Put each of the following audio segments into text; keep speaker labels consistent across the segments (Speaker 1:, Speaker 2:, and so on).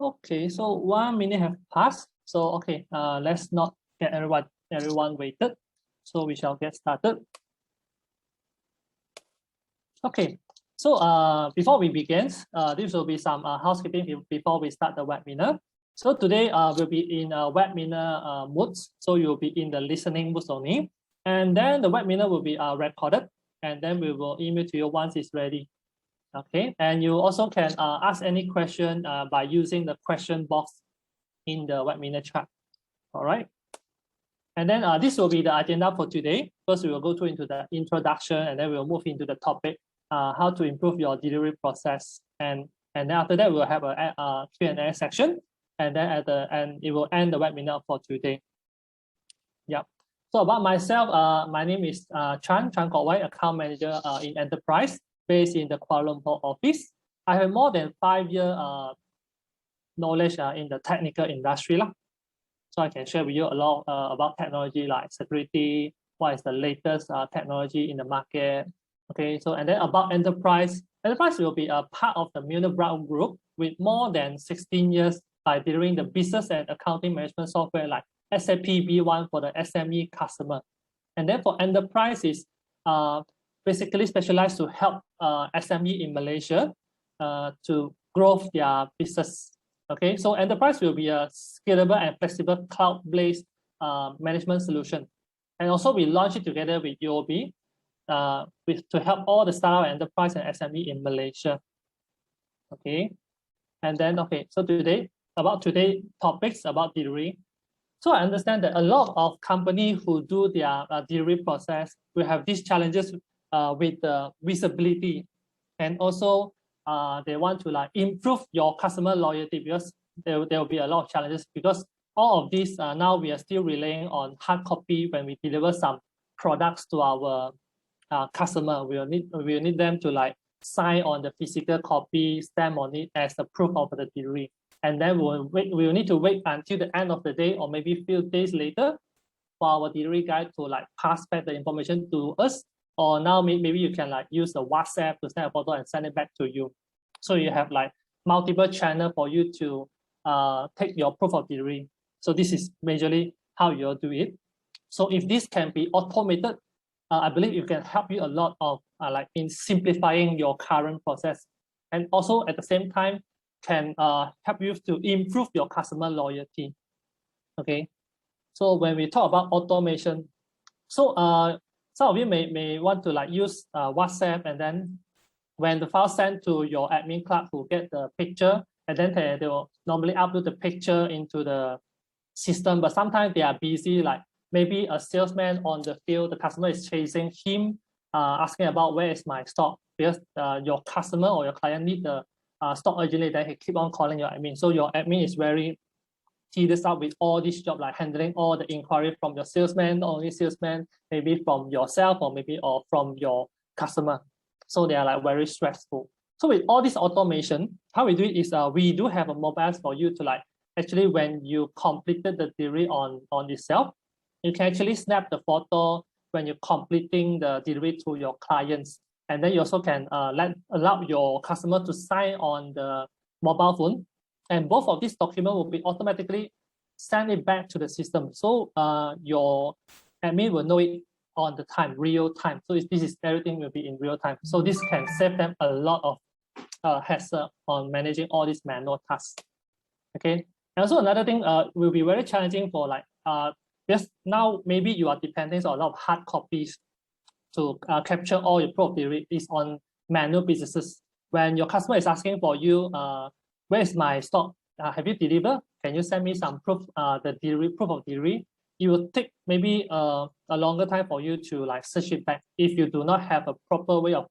Speaker 1: Okay, so 1 minute have passed. So okay, let's not get everyone waited. So we shall get started. Okay, so before we begin, this will be some housekeeping before we start the webinar. So today we'll be in a webinar mode. So you'll be in the listening mode only, and then the webinar will be recorded, and then we will email to you once it's ready. Okay, and you also can ask any question by using the question box in the webinar chat. All right. And then this will be the agenda for today. First, we will go through into the introduction, and then we'll move into the topic, how to improve your delivery process. And then after that, we'll have a Q&A section. And then at the end, it will end the webinar for today. Yep. So about myself, my name is Chan Kok Wai, account manager in Enterpryze, based in the Kuala Lumpur office. I have more than 5 years knowledge in the technical industry. So I can share with you a lot about technology like security, what is the latest technology in the market. Okay, so and then about Enterpryze. Enterpryze will be a part of the Milner Brown Group with more than 16 years by delivering the business and accounting management software like SAP B1 for the SME customer. And then for Enterprise is basically specialized to help SME in Malaysia to grow their business. Okay, so Enterprise will be a scalable and flexible cloud-based management solution. And also we launched it together with UOB to help all the startup enterprise and SME in Malaysia. Okay, and then, okay, so today's topics about delivery. So I understand that a lot of companies who do their delivery process will have these challenges with the visibility, and also they want to improve your customer loyalty, because there will be a lot of challenges, because all of these now we are still relying on hard copy when we deliver some products to our customer. We will need them to sign on the physical copy, stamp on it as a proof of the delivery. And then we will need to wait until the end of the day or maybe a few days later for our delivery guy to pass back the information to us. Or now maybe you can use the WhatsApp to send a photo and send it back to you. So you have multiple channels for you to take your proof of delivery. So this is majorly how you'll do it. So if this can be automated, I believe it can help you a lot of in simplifying your current process, and also at the same time can help you to improve your customer loyalty. Okay, so when we talk about automation, so some of you may want to use WhatsApp, and then when the file sent to your admin clerk who get the picture, and then they will normally upload the picture into the system, but sometimes they are busy, maybe a salesman on the field, the customer is chasing him, asking about where is my stock, because your customer or your client need the stock urgently, then he keep on calling your admin. So your admin is very tedious up with all this job, handling all the inquiry from your salesman, not only salesman, maybe from yourself or from your customer. So they are very stressful. So with all this automation, how we do it is we do have a mobile for you to actually when you completed the delivery on itself, you can actually snap the photo when you're completing the delivery to your clients. And then you also can allow your customer to sign on the mobile phone. And both of these documents will be automatically sent it back to the system. So your admin will know it on the time, real time. So everything will be in real time. So this can save them a lot of hassle on managing all these manual tasks. Okay. And also another thing will be very challenging for because now maybe you are depending on a lot of hard copies to capture all your proof of delivery is on manual businesses. When your customer is asking for you, where is my stock? Have you delivered? Can you send me some proof, the delivery proof of delivery? It will take maybe a longer time for you to search it back if you do not have a proper way of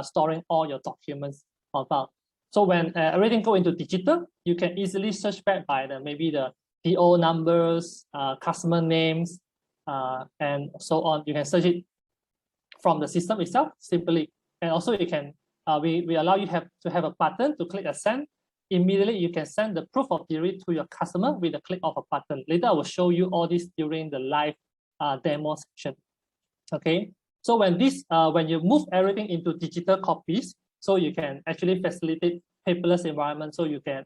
Speaker 1: storing all your documents on file. So when everything go into digital, you can easily search back by maybe the PO numbers, customer names, and so on. You can search it from the system itself simply. And also you can, we allow you to have a button to click a send. Immediately you can send the proof of delivery to your customer with a click of a button. Later I will show you all this during the live demo section. Okay, so when you move everything into digital copies, so you can actually facilitate paperless environment. So you can,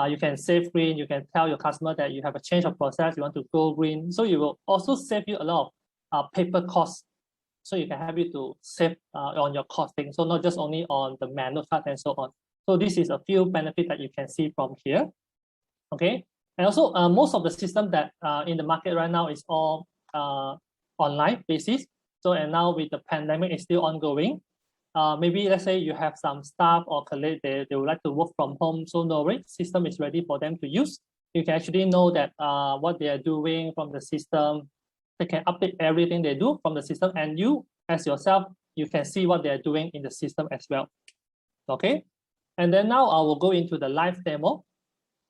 Speaker 1: You can save green. You can tell your customer that you have a change of process. You want to go green. So you will also save you a lot of paper costs. So you can help you to save on your costing. So not just only on the manual side and so on. So this is a few benefits that you can see from here. Okay. And also most of the system that in the market right now is all online basis. So and now with the pandemic is still ongoing. Maybe let's say you have some staff or colleague, they would like to work from home. So no worries, system is ready for them to use. You can actually know that what they are doing from the system. They can update everything they do from the system, and you as yourself, you can see what they are doing in the system as well. Okay. And then now I will go into the live demo.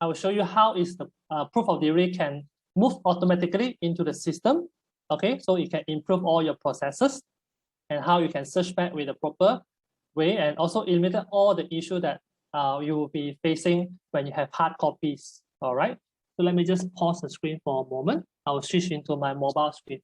Speaker 1: I will show you how is the proof of delivery can move automatically into the system. Okay, so you can improve all your processes and how you can search back with the proper way, and also eliminate all the issue that you will be facing when you have hard copies. All right, so let me just pause the screen for a moment. I will switch into my mobile screen.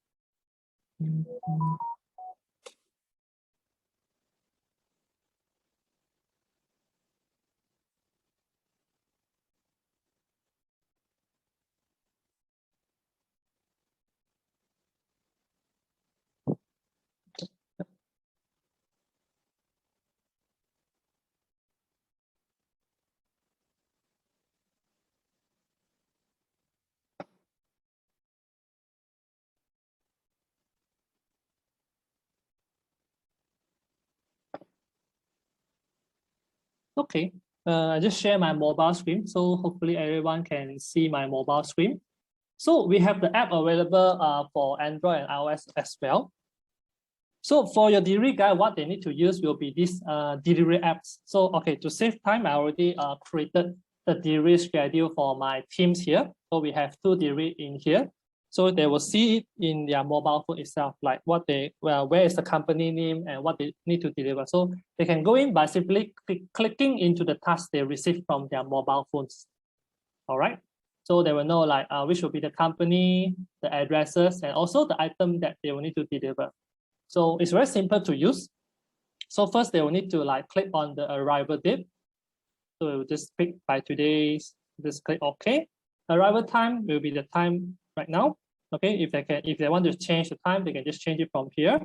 Speaker 1: Okay, I just share my mobile screen, so hopefully everyone can see my mobile screen. So we have the app available for Android and iOS as well. So for your delivery guide, what they need to use will be these delivery apps. So okay, to save time, I already created the delivery schedule for my teams here. So we have 2 delivery in here. So they will see it in their mobile phone itself, like what they, where is the company name and what they need to deliver. So they can go in by simply clicking into the task they receive from their mobile phones. All right. So they will know like which will be the company, the addresses, and also the item that they will need to deliver. So it's very simple to use. So first they will need to like click on the arrival date. So it will just pick by today's, just click OK. Arrival time will be the time right now. Okay, if they want to change the time, they can just change it from here.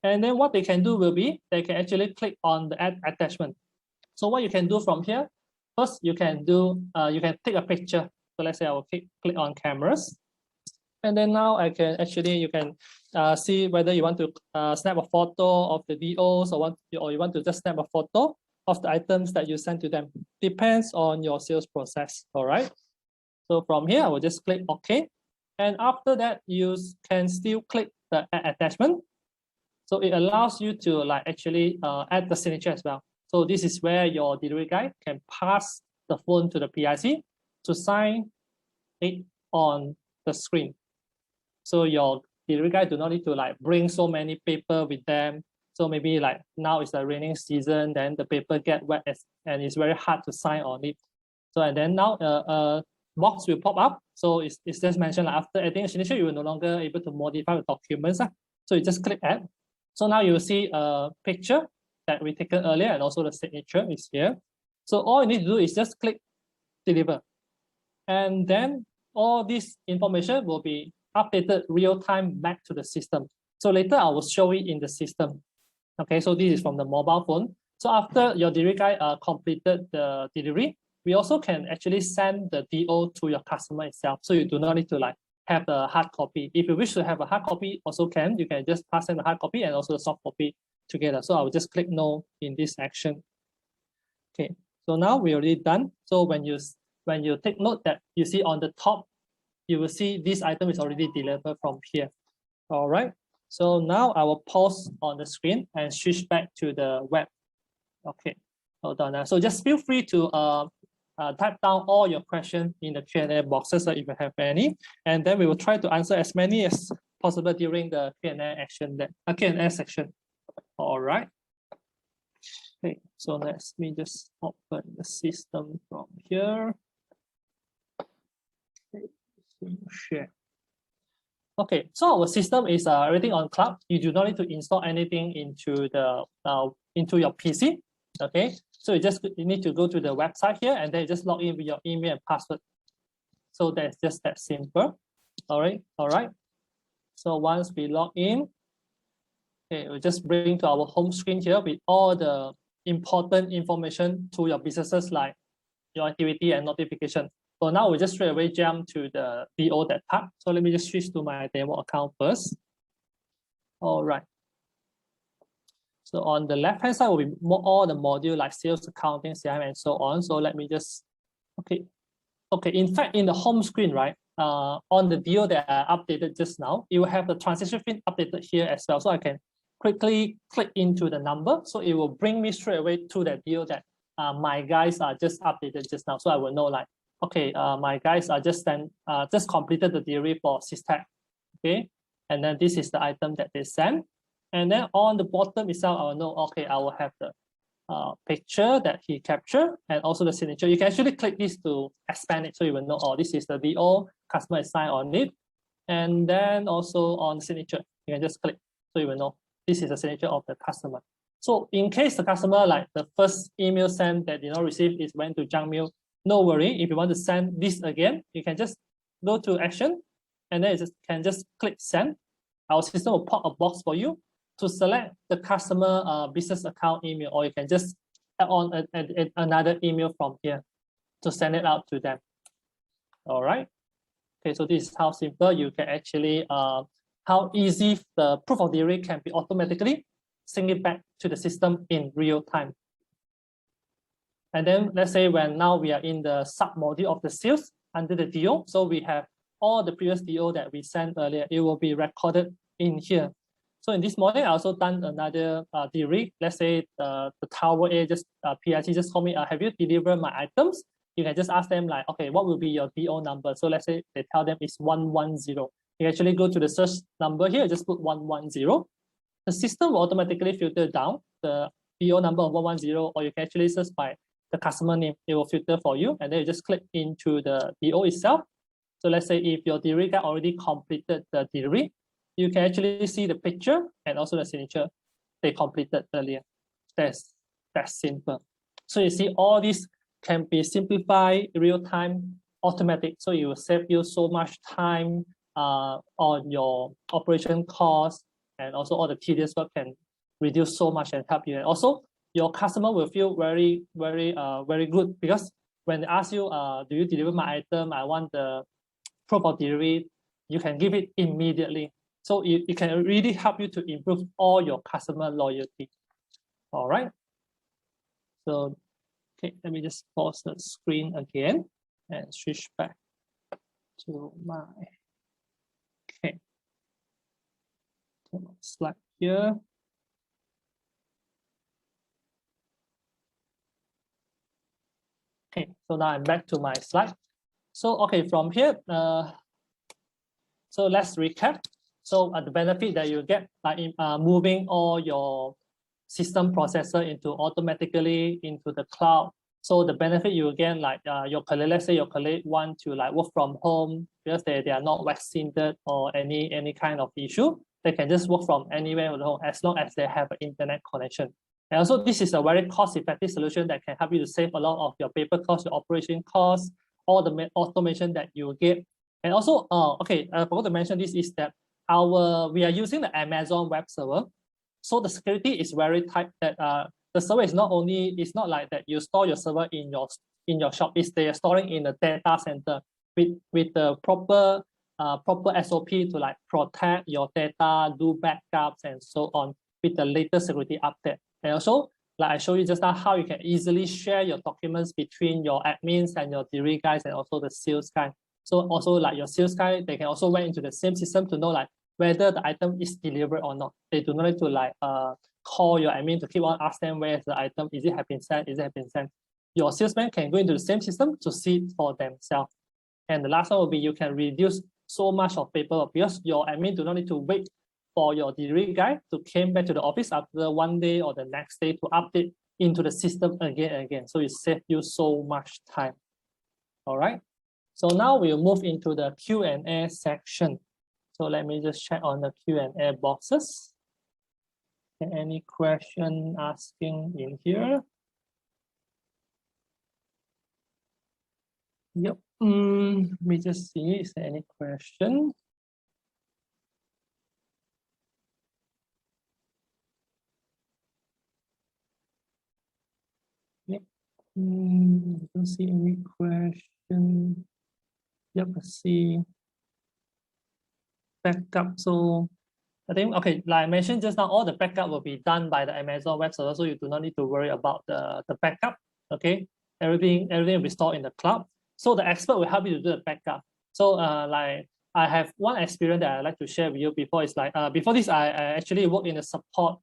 Speaker 1: And then what they can do will be they can actually click on the add attachment. So what you can do from here, first you can do you can take a picture. So let's say I will click on cameras. And then now I can actually, you can see whether you want to snap a photo of the DOs or you want to just snap a photo of the items that you send to them. Depends on your sales process, all right? So from here, I will just click OK. And after that, you can still click the add attachment. So it allows you to like actually add the signature as well. So this is where your delivery guy can pass the phone to the PIC to sign it on the screen. So your delivery guy do not need to like bring so many paper with them. So maybe like now it's the raining season, then the paper get wet and it's very hard to sign on it. So and then now box will pop up. So it's just mentioned like after adding a signature, you will no longer able to modify the documents. So you just click add. So now you will see a picture that we taken earlier and also the signature is here. So all you need to do is just click deliver. And then all this information will be updated real time back to the system. So later I will show it in the system. Okay, so this is from the mobile phone. So after your delivery guy completed the delivery, we also can actually send the DO to your customer itself. So you do not need to like have the hard copy. If you wish to have a hard copy, also can. You can just pass in the hard copy and also the soft copy together. So I will just click no in this action. Okay, so now we're already done. So when you take note that you see on the top, you will see this item is already delivered from here. All right. So now I will pause on the screen and switch back to the web. Okay, hold on. So just feel free to type down all your questions in the Q&A boxes if you have any, and then we will try to answer as many as possible during the Q&A section. All right. Okay, so let me just open the system from here. Okay, share. Okay, so our system is everything on cloud. You do not need to install anything into the into your PC. Okay, So you need to go to the website here and then just log in with your email and password. So that's just that simple. All right. So once we log in, okay, we'll just bring to our home screen here with all the important information to your businesses like your activity and notification. So now we just straight away jump to the DO that part. So let me just switch to my demo account first. All right. So on the left-hand side will be all the module like sales, accounting, CRM, and so on. So let me just, okay. In fact, in the home screen, right, on the DO that I updated just now, it will have the transition field updated here as well. So I can quickly click into the number. So it will bring me straight away to the DO that my guys are just updated just now. So I will know like, okay, my guys are just completed the delivery for SysTech, okay? And then this is the item that they sent. And then on the bottom itself, I will know, okay, I will have the picture that he captured and also the signature. You can actually click this to expand it so you will know, oh, this is the DO, customer is signed on it. And then also on the signature, you can just click so you will know this is the signature of the customer. So in case the customer, like the first email sent that you receive is went to junk mail, no worry. If you want to send this again, you can just go to action and then you can just click send. Our system will pop a box for you to select the customer business account email, or you can just add on another email from here to send it out to them. All right. Okay, so this is how simple you can actually, how easy the proof of delivery can be automatically sync it back to the system in real time. And then let's say when now we are in the sub module of the sales under the DO. So we have all the previous DO that we sent earlier. It will be recorded in here. So in this morning, I also done another delivery. Let's say the tower A just PIT just told me, have you delivered my items? You can just ask them like, okay, what will be your DO number? So let's say they tell them it's 110. You actually go to the search number here, just put 110. The system will automatically filter down the DO number of 110, or you can actually search by the customer name. It will filter for you, and then you just click into the DO itself. So let's say if your delivery guy already completed the delivery, you can actually see the picture and also the signature they completed earlier. That's simple. So you see all this can be simplified, real-time, automatic. So it will save you so much time on your operation costs, and also all the tedious work can reduce so much and help you. And also your customer will feel very good, because when they ask you, do you deliver my item? I want the proof of delivery. You can give it immediately. So it can really help you to improve all your customer loyalty. All right. So, okay, let me just pause the screen again and switch back to my, okay, slide here. Okay, so now I'm back to my slide. So, okay, from here, so let's recap. So the benefit that you get by moving all your system processor into automatically into the cloud. So the benefit you get, like your colleague, let's say your colleague want to like work from home because they are not vaccinated or any kind of issue, they can just work from anywhere at home as long as they have an internet connection. And also this is a very cost-effective solution that can help you to save a lot of your paper costs, your operation costs, all the automation that you get. And also, okay, I forgot to mention this is that we are using the Amazon web server. So the security is very tight that the server is not like that you store your server in your shop. They are storing in a data center with the proper SOP to like protect your data, do backups and so on with the latest security update. And also, like I showed you just now, how you can easily share your documents between your admins and your delivery guys and also the sales guy. So also like your sales guy, they can also went into the same system to know like whether the item is delivered or not. They do not need to like call your admin to keep on ask them where is the item, is it have been sent, is it have been sent. Your salesman can go into the same system to see it for themselves. And the last one will be you can reduce so much of paperwork because your admin do not need to wait for your delivery guy to come back to the office after one day or the next day to update into the system again and again. So it saves you so much time. All right. So now we'll move into the Q&A section. So let me just check on the Q&A boxes. Any question asking in here? Yep. Let me just see. Is there any question? Yep. I don't see any question. Yep. Let's see. Backup. So I think, okay, like I mentioned just now, all the backup will be done by the Amazon web server, so you do not need to worry about the backup. Okay, everything will be stored in the cloud. So the expert will help you to do the backup. So like I have one experience that I'd like to share with you before. It's like before this, I actually worked in the support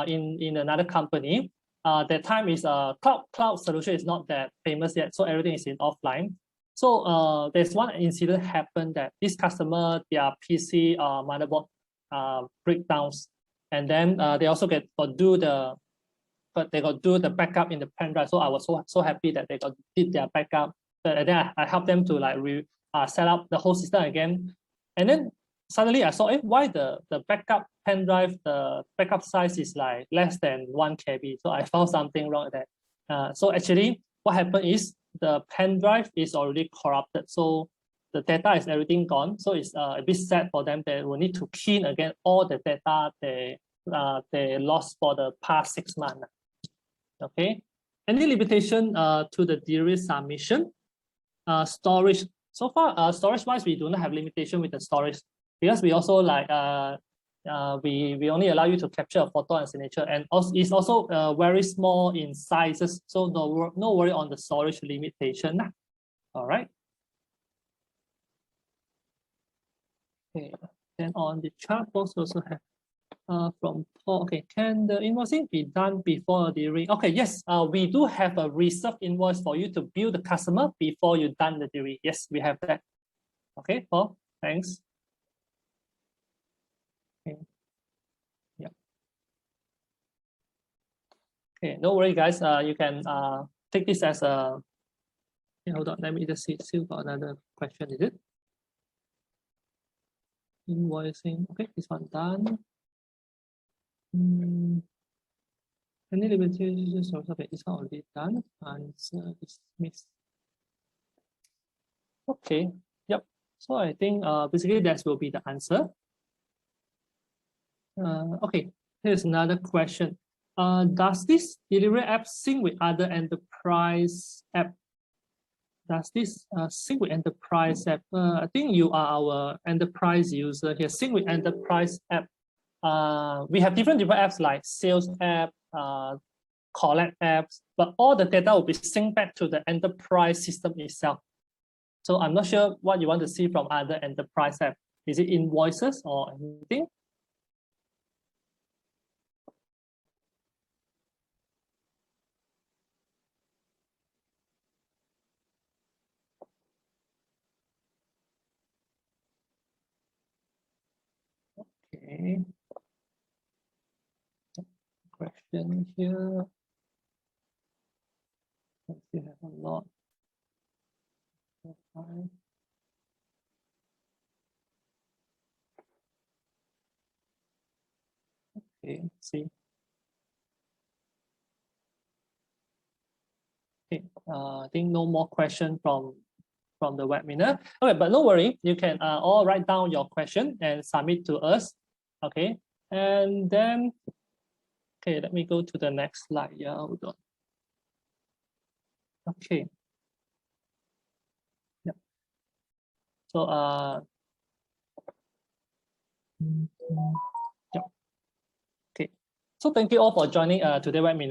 Speaker 1: in another company. That time is cloud solution is not that famous yet, so everything is in offline. So there's one incident happened that this customer, their PC motherboard breakdowns, and then they also got do the backup in the pen drive. So I was so happy that they did their backup. And then I helped them to like set up the whole system again. And then suddenly I saw why the backup pen drive, the backup size is like less than 1 KB. So I found something wrong with that. So actually what happened is the pen drive is already corrupted. So the data is everything gone. So it's a bit sad for them. They will need to key in again all the data they lost for the past 6 months. Okay. Any limitation to the delivery submission? Storage. So far, storage-wise, we do not have limitation with the storage because we also like we only allow you to capture a photo and signature, and also it's also very small in sizes. So no worry on the storage limitation. All right. Okay. Then on the chart box also have from Paul. Okay, can the invoicing be done before delivery? Okay, yes, we do have a reserve invoice for you to bill the customer before you done the delivery. Yes, we have that. Okay, Paul, thanks. Okay. Yeah. Okay, no worry, guys. You can take this as a. Okay, hold on. Let me just see. Still got another question. Is it invoicing? Okay, this one done. Any limitations? Okay, it's already done. Answer is missed. Okay. Yep. So I think basically that will be the answer. Okay. Here's another question. Does this delivery app sync with other enterprise app? Does this sync with enterprise app? I think you are our enterprise user here. Sync with enterprise app. We have different apps like sales app, collect apps, but all the data will be synced back to the enterprise system itself. So I'm not sure what you want to see from other enterprise app. Is it invoices or anything? Okay. Question here. We have a lot. Okay, see. Okay, I think no more question from the webinar. Okay, but no worry, you can all write down your question and submit to us. Okay, and then, okay, let me go to the next slide. Yeah, hold on. Okay. Yeah. So yeah. Okay. So thank you all for joining today's webinar.